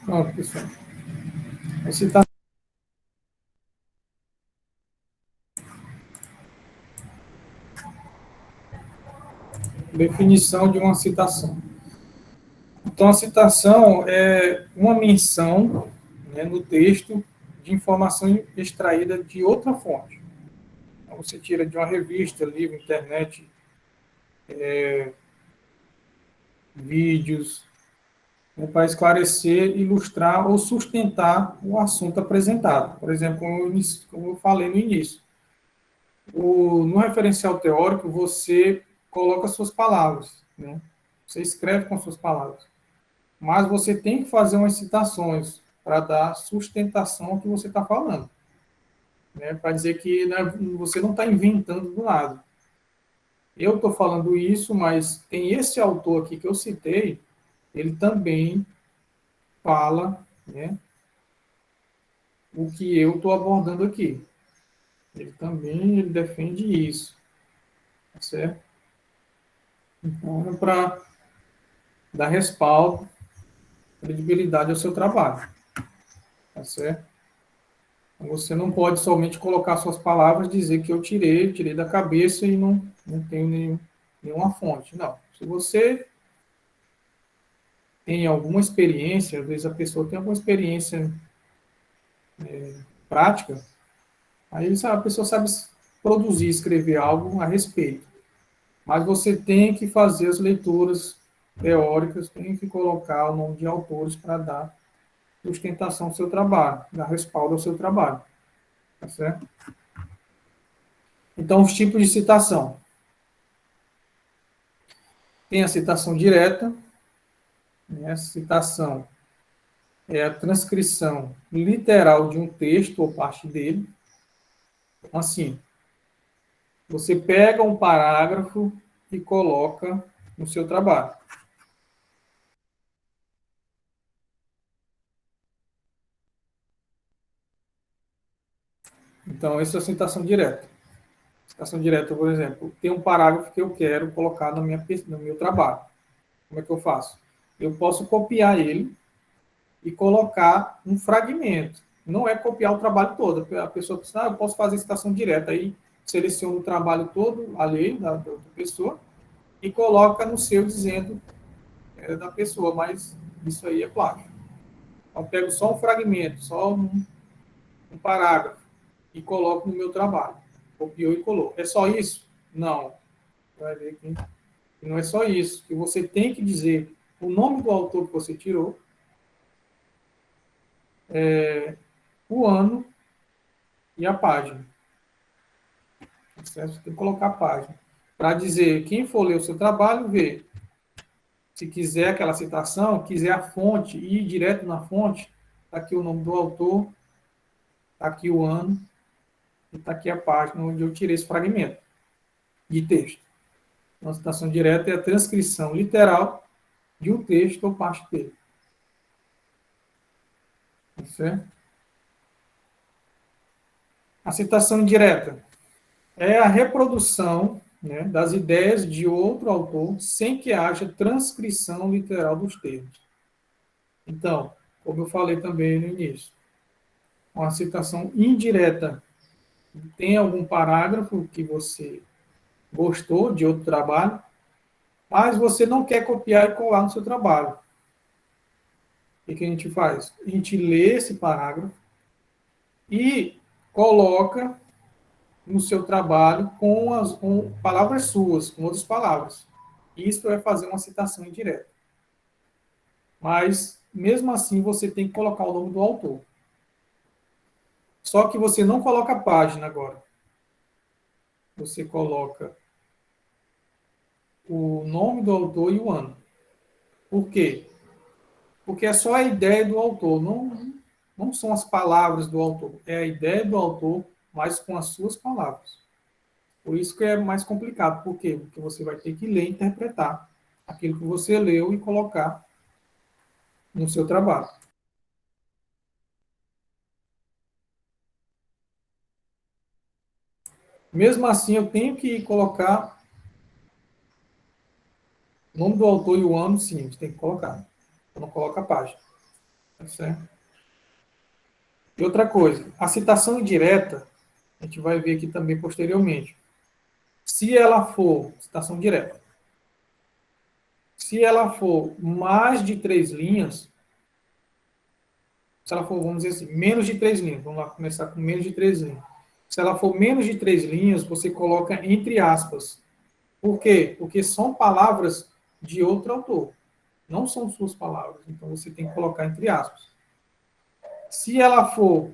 Pronto, pessoal. A citação, definição de uma citação. Então, a citação é uma menção, né, no texto de informação extraída de outra fonte. Então, você tira de uma revista, livro, internet, vídeos, né, para esclarecer, ilustrar ou sustentar o assunto apresentado. Por exemplo, como eu falei no início, no referencial teórico, você coloca suas palavras, né? Você escreve com suas palavras. Mas você tem que fazer umas citações para dar sustentação ao que você está falando, né? Para dizer que, né, você não está inventando do nada. Eu estou falando isso, mas tem esse autor aqui que eu citei, ele também fala, né, o que eu estou abordando aqui. Ele defende isso, tá certo? Então, é para dar respaldo, credibilidade ao seu trabalho, tá certo? Então, você não pode somente colocar suas palavras, dizer que eu tirei da cabeça e não tenho nenhuma fonte. Não. Se você tem alguma experiência, às vezes a pessoa tem alguma experiência prática, aí a pessoa sabe produzir, escrever algo a respeito. Mas você tem que fazer as leituras teóricas, tem que colocar o nome de autores para dar sustentação ao seu trabalho, dar respaldo ao seu trabalho. Tá certo? Então, os tipos de citação. Tem a citação direta, né? A citação é a transcrição literal de um texto ou parte dele. Então, assim, você pega um parágrafo e coloca no seu trabalho. Então, essa é a citação direta. Citação direta, por exemplo, tem um parágrafo que eu quero colocar no meu trabalho. Como é que eu faço? Eu posso copiar ele e colocar um fragmento. Não é copiar o trabalho todo. A pessoa pensa, eu posso fazer citação direta. Aí seleciona o trabalho todo, a lei da pessoa, e coloca no seu dizendo da pessoa, mas isso aí é plágio. Então, eu pego só um fragmento, só um parágrafo, e coloco no meu trabalho. Copiou e colou. É só isso? Não. Vai ver que não é só isso. Que você tem que dizer o nome do autor que você tirou, o ano e a página. Certo? Você tem que colocar a página. Para dizer, quem for ler o seu trabalho, vê. Se quiser aquela citação, quiser a fonte, ir direto na fonte, está aqui o nome do autor, está aqui o ano, e está aqui a página onde eu tirei esse fragmento de texto. Então, a citação direta é a transcrição literal de um texto ou parte dele. Certo? A citação indireta é a reprodução, né, das ideias de outro autor sem que haja transcrição literal dos termos. Então, como eu falei também no início, uma citação indireta tem algum parágrafo que você gostou de outro trabalho, mas você não quer copiar e colar no seu trabalho. O que a gente faz? A gente lê esse parágrafo e coloca no seu trabalho com palavras suas, com outras palavras. Isso é fazer uma citação indireta. Mas, mesmo assim, você tem que colocar o nome do autor. Só que você não coloca a página agora. Você coloca o nome do autor e o ano. Por quê? Porque é só a ideia do autor, não são as palavras do autor. É a ideia do autor, mas com as suas palavras. Por isso que é mais complicado. Por quê? Porque você vai ter que ler e interpretar aquilo que você leu e colocar no seu trabalho. Mesmo assim, eu tenho que colocar o nome do autor e o ano, sim, a gente tem que colocar. Eu não coloco a página. Tá certo? E outra coisa, a citação indireta, a gente vai ver aqui também posteriormente. Se ela for, citação direta, se ela for mais de 3 linhas, se ela for, vamos dizer assim, menos de 3 linhas, vamos lá começar com menos de 3 linhas. Se ela for menos de 3 linhas, você coloca entre aspas. Por quê? Porque são palavras de outro autor, não são suas palavras. Então você tem que colocar entre aspas. Se ela for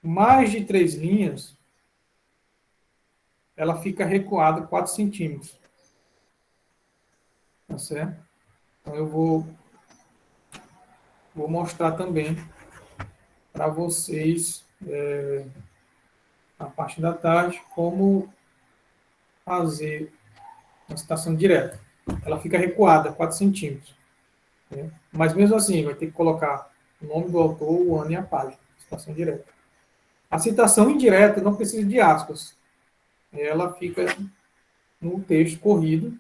mais de 3 linhas, ela fica recuada 4 centímetros. Tá certo? Então eu vou mostrar também para vocês, na parte da tarde, como fazer uma citação direta. Ela fica recuada 4 centímetros. Né? Mas mesmo assim, vai ter que colocar o nome do autor, o ano e a página. Citação direta. A citação indireta não precisa de aspas. Ela fica no texto corrido,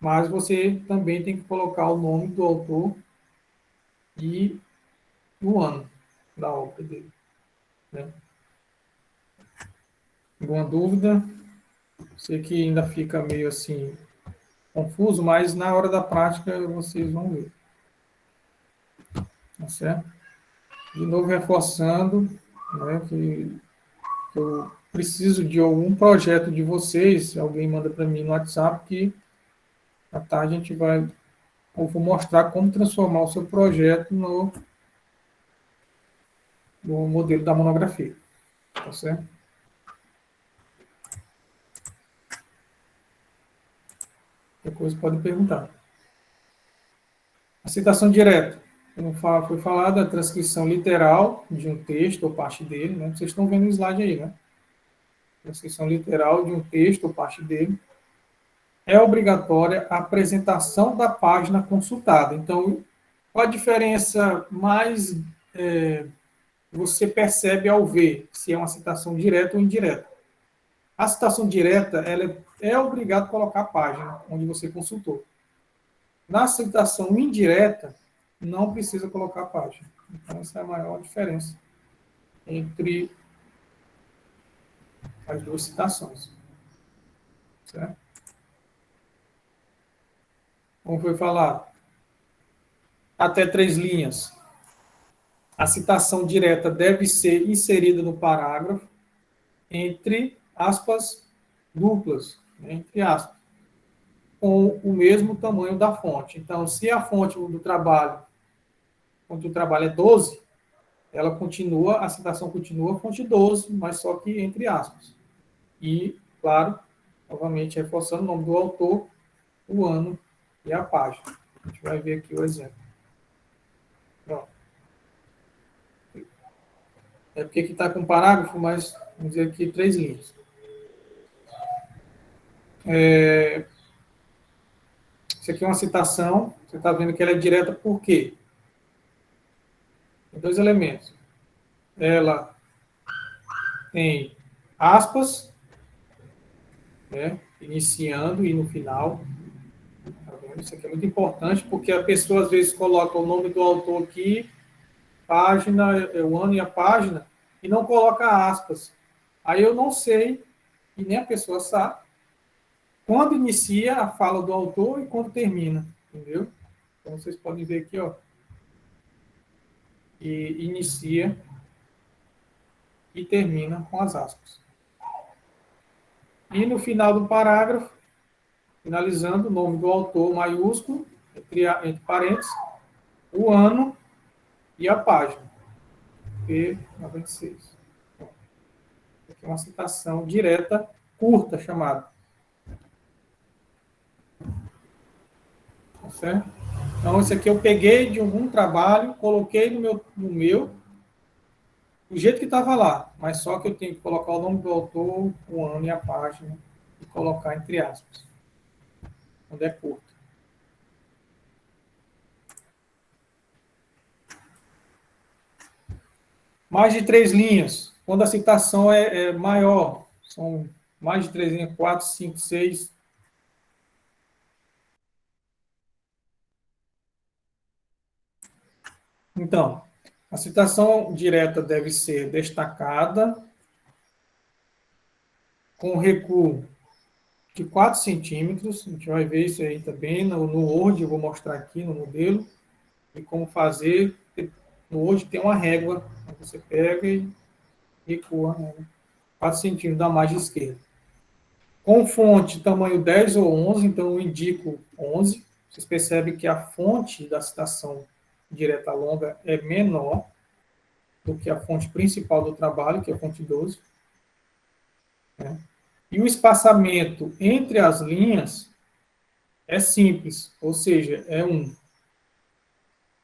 mas você também tem que colocar o nome do autor e o ano da obra dele. Né? Alguma dúvida? Sei que ainda fica meio assim confuso, mas na hora da prática vocês vão ver. Tá certo? De novo, reforçando, né, que eu preciso de algum projeto de vocês, alguém manda para mim no WhatsApp, que à tarde a gente vai, eu vou mostrar como transformar o seu projeto no modelo da monografia. Tá certo? Depois pode perguntar. A citação direta. Como foi falado, a transcrição literal de um texto ou parte dele, né? Vocês estão vendo o slide aí, né? Transcrição literal de um texto ou parte dele. É obrigatória a apresentação da página consultada. Então, qual a diferença mais você percebe ao ver se é uma citação direta ou indireta? A citação direta, ela é obrigado a colocar a página onde você consultou. Na citação indireta, não precisa colocar a página. Então, essa é a maior diferença entre as duas citações. Certo? Como foi falado, até 3 linhas. A citação direta deve ser inserida no parágrafo entre aspas duplas, né, entre aspas, com o mesmo tamanho da fonte. Então, se a fonte do trabalho, onde o trabalho é 12, ela continua, a citação continua fonte 12, mas só que entre aspas. E, claro, novamente reforçando o nome do autor, o ano e a página. A gente vai ver aqui o exemplo. Pronto. É porque aqui está com parágrafo, mas vamos dizer aqui 3 linhas. Isso aqui é uma citação, você está vendo que ela é direta por quê? Tem 2 elementos. Ela tem aspas, né, iniciando e no final. Tá vendo? Isso aqui é muito importante, porque a pessoa às vezes coloca o nome do autor aqui, página, o ano e a página, e não coloca aspas. Aí eu não sei, e nem a pessoa sabe, quando inicia a fala do autor e quando termina, entendeu? Então vocês podem ver aqui, ó, e inicia e termina com as aspas. E no final do parágrafo, finalizando, o nome do autor maiúsculo, entre parênteses, o ano e a página. P96. Aqui é uma citação direta, curta, chamada. Tá certo? Então, esse aqui eu peguei de algum trabalho, coloquei no meu do jeito que estava lá, mas só que eu tenho que colocar o nome do autor, o ano e a página, e colocar entre aspas, quando é curto. Mais de 3 linhas, quando a citação é maior, são mais de 3 linhas, 4, 5, 6. Então, a citação direta deve ser destacada, com recuo de 4 centímetros. A gente vai ver isso aí também no Word, eu vou mostrar aqui no modelo, e como fazer. No Word tem uma régua, você pega e recua, né? 4 centímetros da margem esquerda. Com fonte tamanho 10 ou 11, então eu indico 11. Vocês percebem que a fonte da citação direta longa é menor do que a fonte principal do trabalho, que é a fonte 12. Né? E o espaçamento entre as linhas é simples, ou seja, é 1.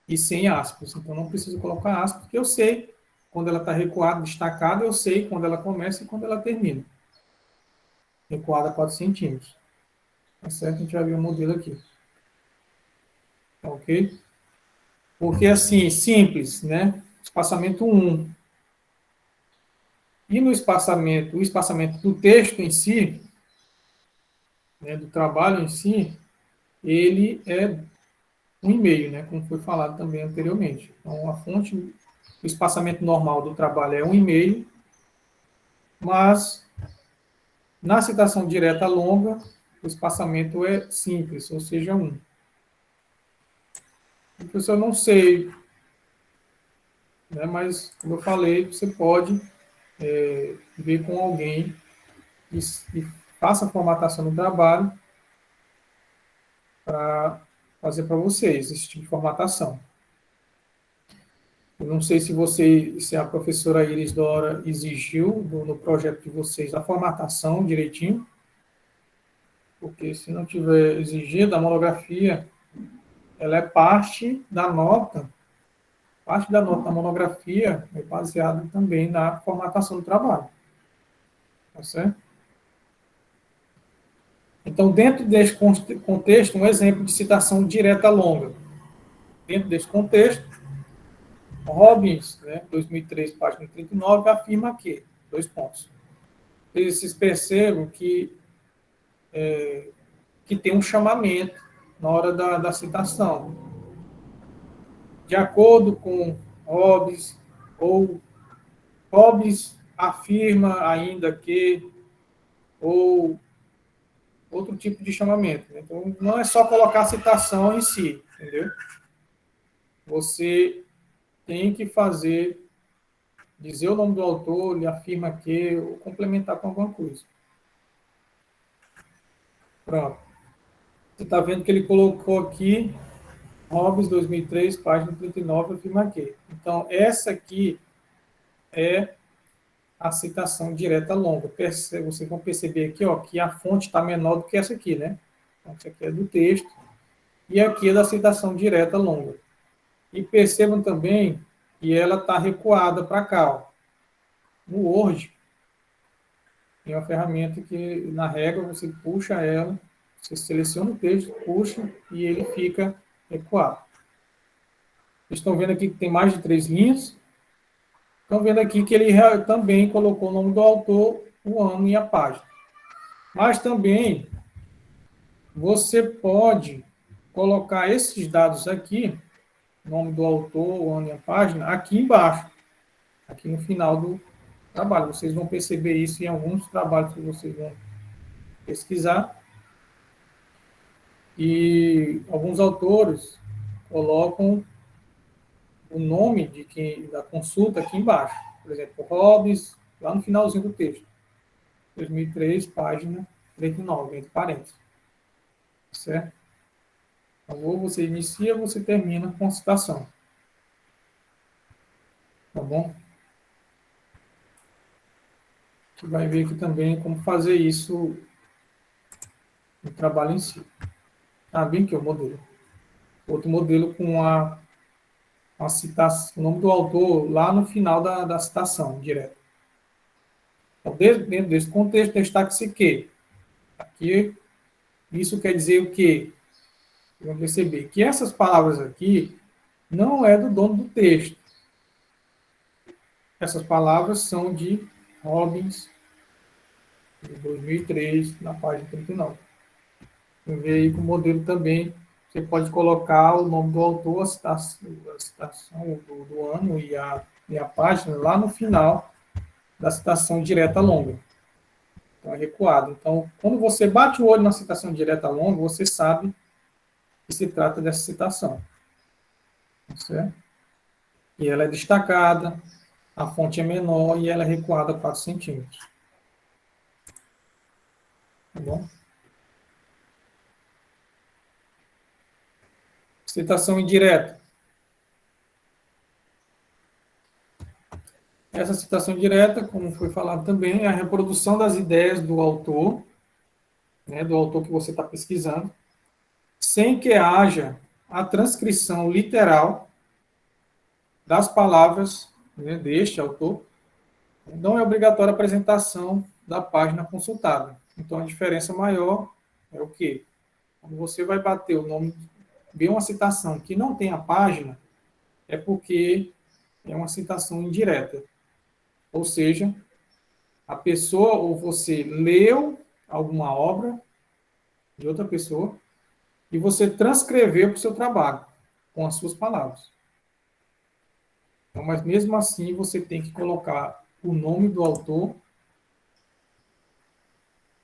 E sem aspas. Então não preciso colocar aspas, porque eu sei quando ela está recuada, destacada, eu sei quando ela começa e quando ela termina. Recuada 4 centímetros. Tá certo? A gente vai ver o modelo aqui. Tá ok? Porque assim, simples, né? Espaçamento 1. E no espaçamento, o espaçamento do texto em si, né, do trabalho em si, ele é 1,5, né, como foi falado também anteriormente. Então, a fonte, o espaçamento normal do trabalho é 1,5, mas na citação direta longa, o espaçamento é simples, ou seja, 1. Professor, eu não sei, né, mas, como eu falei, você pode ver com alguém e faça a formatação do trabalho para fazer para vocês esse tipo de formatação. Eu não sei se a professora Iris Dora exigiu no projeto de vocês a formatação direitinho, porque se não tiver exigido, a monografia, ela é parte da nota da monografia é baseada também na formatação do trabalho. Tá certo? Então, dentro desse contexto, um exemplo de citação direta longa. Dentro desse contexto, Robbins, né, 2003, página 39, afirma que, 2 pontos. Vocês percebam que tem um chamamento na hora da citação. De acordo com Hobbes, ou Hobbes afirma ainda que, ou outro tipo de chamamento. Né? Então, não é só colocar a citação em si, entendeu? Você tem que dizer o nome do autor, ele afirma que, ou complementar com alguma coisa. Pronto. Você está vendo que ele colocou aqui, Hobbes 2003, página 39, afirma que. Então, essa aqui é a citação direta longa. Vocês vão perceber aqui, ó, que a fonte está menor do que essa aqui, né? Então, essa aqui é do texto. E aqui é da citação direta longa. E percebam também que ela está recuada para cá, ó. No Word, tem uma ferramenta que, na régua, você puxa ela, você seleciona o texto, puxa, e ele fica recuado. Vocês estão vendo aqui que tem mais de 3 linhas. Estão vendo aqui que ele também colocou o nome do autor, o ano e a página. Mas também você pode colocar esses dados aqui, nome do autor, o ano e a página, aqui embaixo, aqui no final do trabalho. Vocês vão perceber isso em alguns trabalhos que vocês vão pesquisar. E alguns autores colocam o nome da consulta aqui embaixo. Por exemplo, Hobbes, lá no finalzinho do texto. 2003, página 39, entre parênteses. Certo? Então, ou você inicia, ou você termina com a citação. Tá bom? Você vai ver aqui também como fazer isso no trabalho em si. Ah, bem que é o modelo. Outro modelo com a citação, o nome do autor lá no final da citação, direto. Então, dentro desse contexto, destaque-se que aqui, isso quer dizer o quê? Vamos perceber que essas palavras aqui não é do dono do texto. Essas palavras são de Robbins, de 2003, na página 39. Vamos ver aí que o modelo também Você pode colocar o nome do autor, a citação do ano e a página lá no final da citação direta longa. Então, é recuado. Então, quando você bate o olho na citação direta longa, você sabe que se trata dessa citação. Certo? E ela é destacada, a fonte é menor e ela é recuada 4 centímetros. Tá bom? Citação indireta. Essa citação direta, como foi falado também, é a reprodução das ideias do autor, né, do autor que você está pesquisando, sem que haja a transcrição literal das palavras, né, deste autor. Não é obrigatória a apresentação da página consultada. Então, a diferença maior é o quê? Quando você vai bater o nome, ver uma citação que não tem a página, é porque é uma citação indireta. Ou seja, a pessoa ou você leu alguma obra de outra pessoa e você transcreveu para o seu trabalho com as suas palavras. Então, mas mesmo assim, você tem que colocar o nome do autor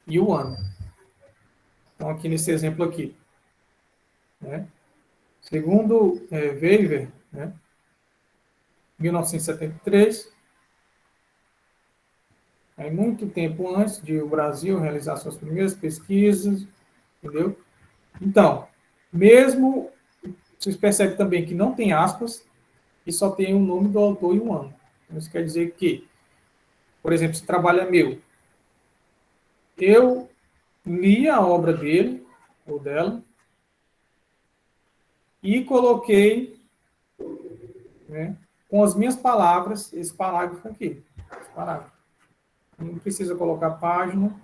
e o ano. Então, aqui nesse exemplo aqui, né? Segundo Weber, né, 1973, aí muito tempo antes de o Brasil realizar suas primeiras pesquisas, entendeu? Então, mesmo vocês percebem também que não tem aspas e só tem o nome do autor e o ano. Então, isso quer dizer que, por exemplo, esse trabalho é meu. Eu li a obra dele ou dela e coloquei, né, com as minhas palavras esse parágrafo aqui. Esse parágrafo. Não precisa colocar página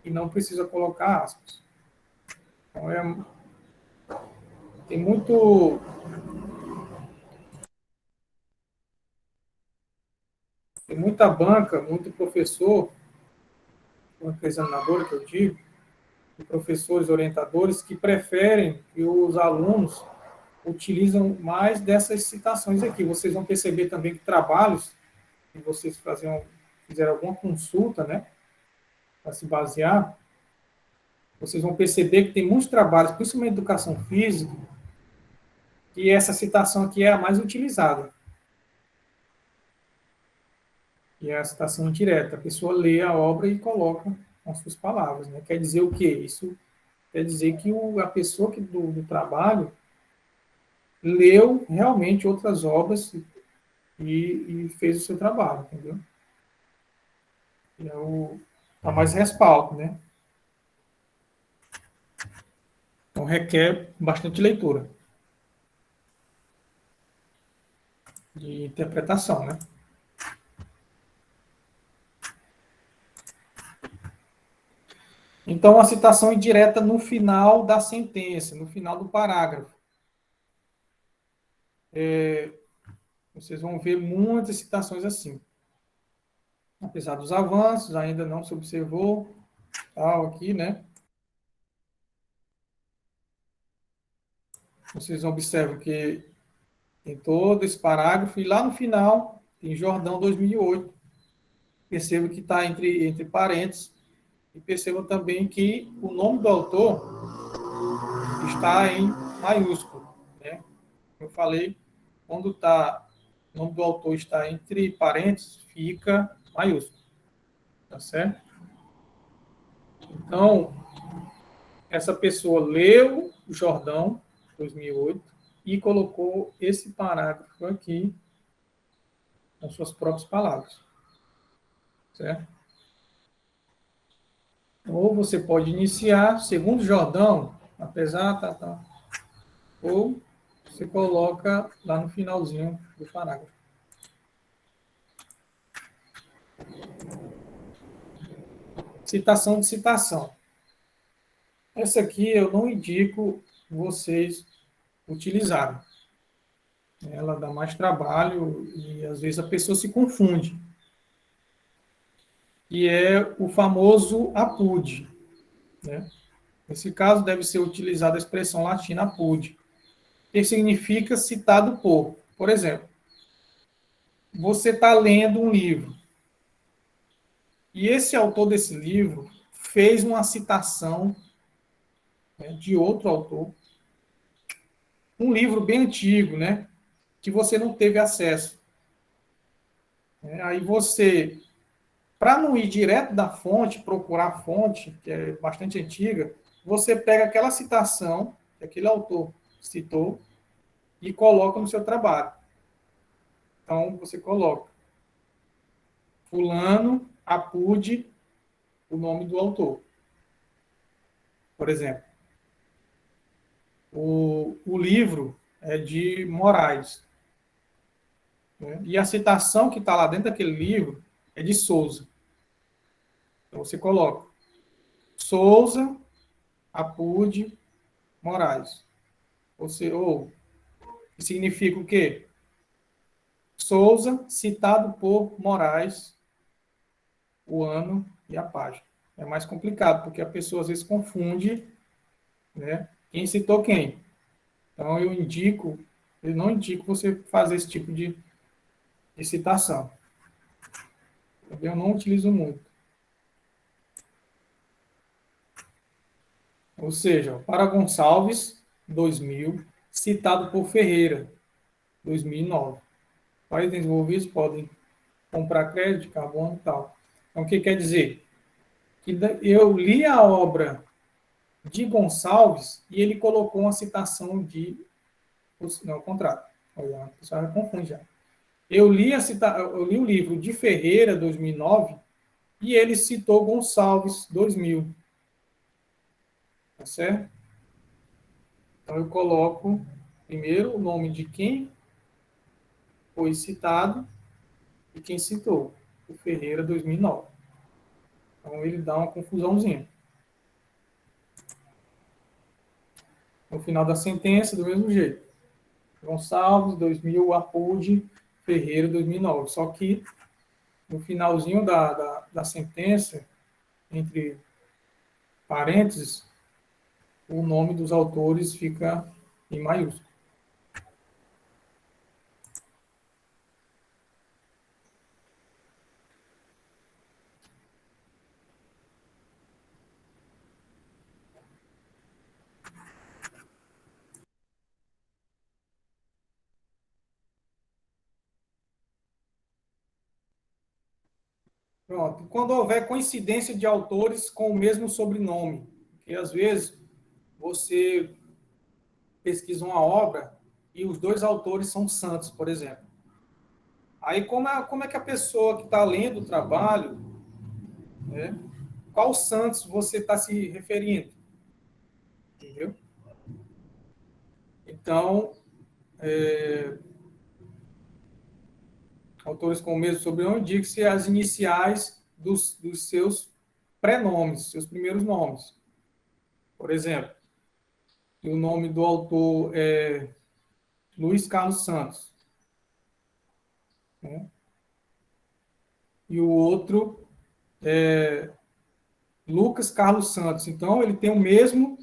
e não precisa colocar aspas. Então, tem muita banca, muito professor, banca examinadora que eu digo, e professores orientadores que preferem que os alunos utilizam mais dessas citações aqui. Vocês vão perceber também que trabalhos que vocês fizeram alguma consulta, né, para se basear, vocês vão perceber que tem muitos trabalhos, principalmente educação física, que essa citação aqui é a mais utilizada. E é a citação direta. A pessoa lê a obra e coloca com as suas palavras. Né? Quer dizer o quê? Isso quer dizer que a pessoa do trabalho leu realmente outras obras e fez o seu trabalho, entendeu? E dá mais respaldo, né? Então requer bastante leitura de interpretação, né? Então, a citação indireta no final da sentença, no final do parágrafo. Vocês vão ver muitas citações assim. Apesar dos avanços, ainda não se observou tal aqui, né? Vocês observam que tem todo esse parágrafo e lá no final tem Jordão 2008. Perceba que está entre parênteses e perceba também que o nome do autor está em maiúsculo, né? Como eu falei, quando o nome do autor está entre parênteses, fica maiúsculo, tá certo? Então, essa pessoa leu o Jordão 2008 e colocou esse parágrafo aqui com suas próprias palavras, certo? Ou você pode iniciar, segundo Jordão, apesar, ou você coloca lá no finalzinho do parágrafo. Citação de citação. Essa aqui eu não indico vocês utilizarem. Ela dá mais trabalho e às vezes a pessoa se confunde. E é o famoso APUD, né? Nesse caso, deve ser utilizada a expressão latina apud, que significa citado por. Por exemplo, você está lendo um livro, e esse autor desse livro fez uma citação, né, de outro autor, um livro bem antigo, né, que você não teve acesso. Aí você, para não ir direto da fonte, procurar a fonte, que é bastante antiga, você pega aquela citação que aquele autor citou e coloca no seu trabalho. Então, você coloca fulano, apude, o nome do autor. Por exemplo, o livro é de Moraes, né? E a citação que está lá dentro daquele livro é de Souza. Então, você coloca Souza, apude, Moraes. Ou que significa o quê? Souza, citado por Moraes, o ano e a página. É mais complicado, porque a pessoa às vezes confunde, né, quem citou quem. Então eu não indico você fazer esse tipo de citação. Eu não utilizo muito. Ou seja, para Gonçalves, 2000, citado por Ferreira, 2009. Países desenvolvidos podem comprar crédito de carbono e tal. Então, o que quer dizer? Que eu li a obra de Gonçalves e ele colocou uma citação de. Não, ao contrário. Olha, a pessoa já confunde já. Eu li o livro de Ferreira, 2009, e ele citou Gonçalves, 2000. Tá certo? Então, eu coloco primeiro o nome de quem foi citado e quem citou. O Ferreira, 2009. Então, ele dá uma confusãozinha. No final da sentença, do mesmo jeito. Gonçalves, 2000, Apude, Ferreira, 2009. Só que no finalzinho da sentença, entre parênteses, o nome dos autores fica em maiúsculo. Pronto. Quando houver coincidência de autores com o mesmo sobrenome, que às vezes você pesquisa uma obra e os dois autores são santos, por exemplo. Aí como é que a pessoa que está lendo o trabalho, né, qual santos você está se referindo? Entendeu? Então, autores com o mesmo sobrenome, diga-se as iniciais dos seus pré-nomes, seus primeiros nomes. Por exemplo, o nome do autor é Luiz Carlos Santos, né? E o outro é Lucas Carlos Santos. Então, ele tem o mesmo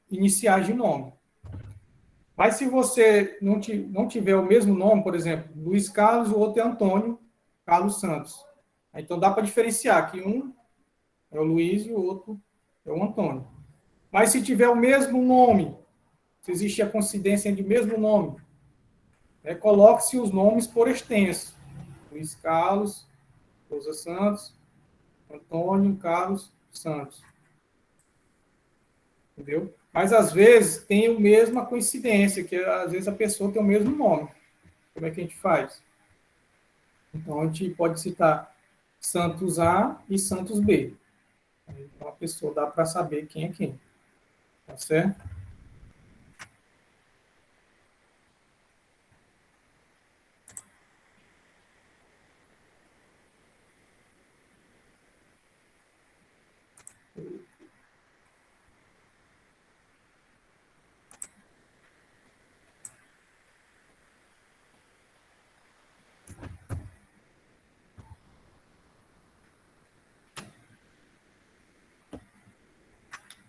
iniciais de nome. Mas se você não tiver o mesmo nome, por exemplo, Luiz Carlos, o outro é Antônio Carlos Santos. Então, dá para diferenciar que um é o Luiz e o outro é o Antônio. Mas se tiver o mesmo nome, se existe a coincidência de mesmo nome, coloque-se os nomes por extenso. Luiz Carlos, Souza Santos, Antônio Carlos Santos. Entendeu? Mas às vezes tem a mesma coincidência, que às vezes a pessoa tem o mesmo nome. Como é que a gente faz? Então a gente pode citar Santos A e Santos B. Então a pessoa dá para saber quem é quem. Tá certo?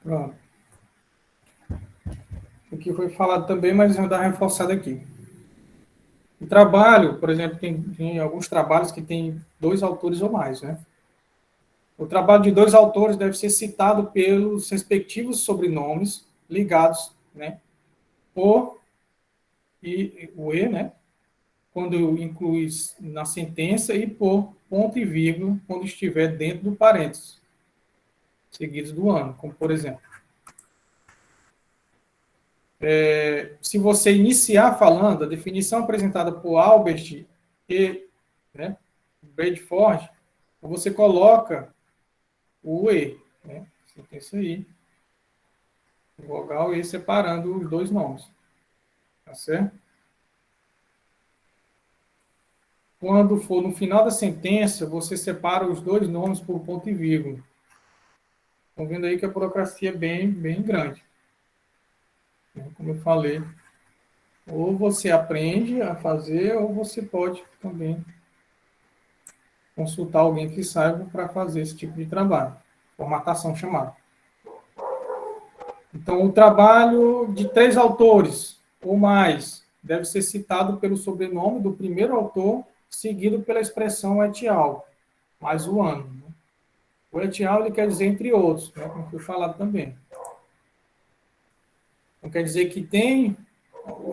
Pronto. Aqui foi falado também, mas vou dar uma reforçada aqui. O trabalho, por exemplo, tem alguns trabalhos que tem dois autores ou mais, né? O trabalho de dois autores deve ser citado pelos respectivos sobrenomes ligados, né? Por o e, né? Quando inclui na sentença e por ponto e vírgula quando estiver dentro do parênteses, seguidos do ano, como por exemplo. Se você iniciar falando, a definição apresentada por Albert e, né, Bradford, você coloca o E, né? Sentença I, vogal E separando os dois nomes. Tá certo? Quando for no final da sentença, você separa os dois nomes por ponto e vírgula. Estão vendo aí que a burocracia é bem grande. Como eu falei, ou você aprende a fazer, ou você pode também consultar alguém que saiba para fazer esse tipo de trabalho. Formatação chamada. Então, o trabalho de 3 autores ou mais deve ser citado pelo sobrenome do primeiro autor, seguido pela expressão et al., mais o ano. O et al. Ele quer dizer entre outros, né, como foi falado também. Então, quer dizer que tem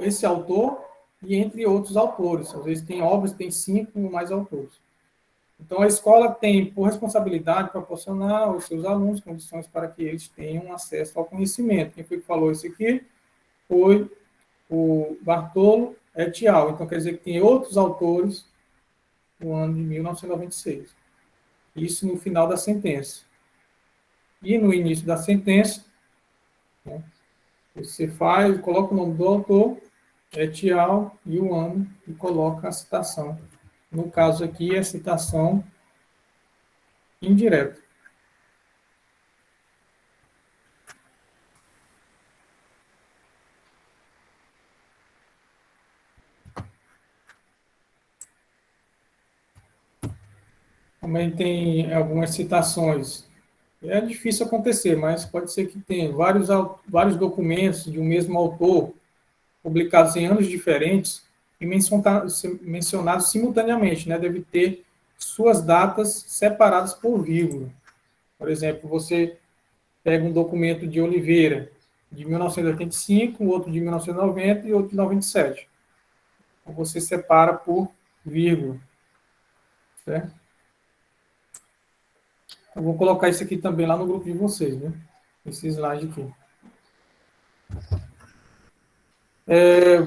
esse autor e entre outros autores. Às vezes tem obras, tem 5 ou mais autores. Então, a escola tem, por responsabilidade, proporcionar aos seus alunos condições para que eles tenham acesso ao conhecimento. Quem foi que falou isso aqui? Foi o Bartolo et al. Então, quer dizer que tem outros autores no ano de 1996. Isso no final da sentença. E no início da sentença, né, você coloca o nome do autor, et al., e o ano, e coloca a citação. No caso aqui, é a citação indireta. Também tem algumas citações. É difícil acontecer, mas pode ser que tenha vários documentos de um mesmo autor, publicados em anos diferentes, e mencionados simultaneamente, né? Deve ter suas datas separadas por vírgula. Por exemplo, você pega um documento de Oliveira, de 1985, outro de 1990 e outro de 97. Então, você separa por vírgula. Certo? Eu vou colocar isso aqui também lá no grupo de vocês, né? Esse slide aqui.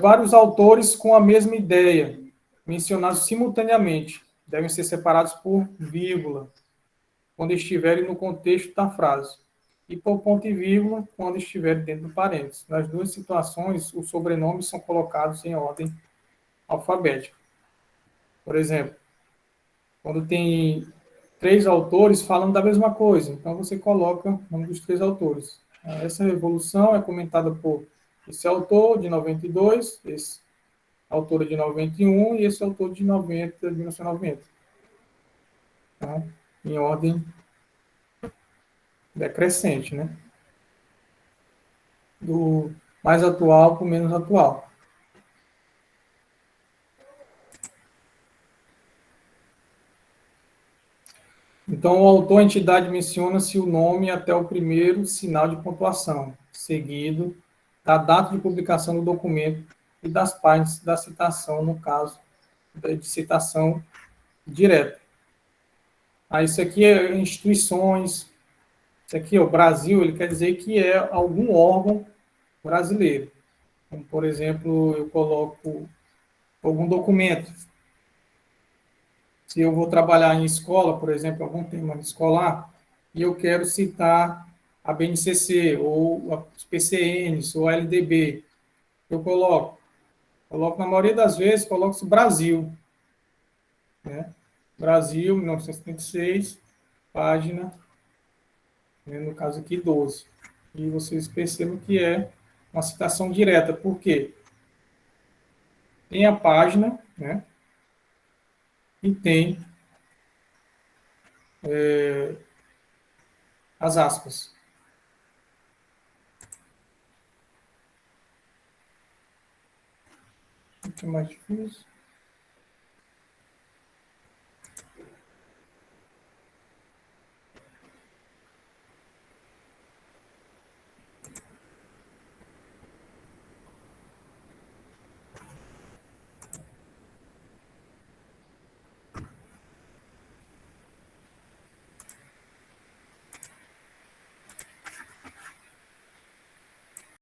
Vários autores com a mesma ideia, mencionados simultaneamente, devem ser separados por vírgula, quando estiverem no contexto da frase, e por ponto e vírgula, quando estiverem dentro do parênteses. Nas duas situações, os sobrenomes são colocados em ordem alfabética. Por exemplo, quando tem 3 autores falando da mesma coisa, então você coloca o nome dos 3 autores. Essa revolução é comentada por esse autor de 92, esse autor de 91 e esse autor de 90, de 1990. Então, em ordem decrescente, né? Do mais atual para o menos atual. Então, o autor, a entidade menciona-se o nome até o primeiro sinal de pontuação, seguido da data de publicação do documento e das páginas da citação, no caso de citação direta. Isso aqui é instituições, isso aqui é o Brasil, ele quer dizer que é algum órgão brasileiro. Como, por exemplo, eu coloco algum documento. Se eu vou trabalhar em escola, por exemplo, algum tema escolar, e eu quero citar a BNCC, ou os PCNs, ou a LDB, eu coloco na maioria das vezes, coloco-se Brasil. Né? Brasil, 1976, página, né, no caso aqui, 12. E vocês percebam que é uma citação direta. Por quê? Tem a página, né? E tem as aspas. aqui mais difícil.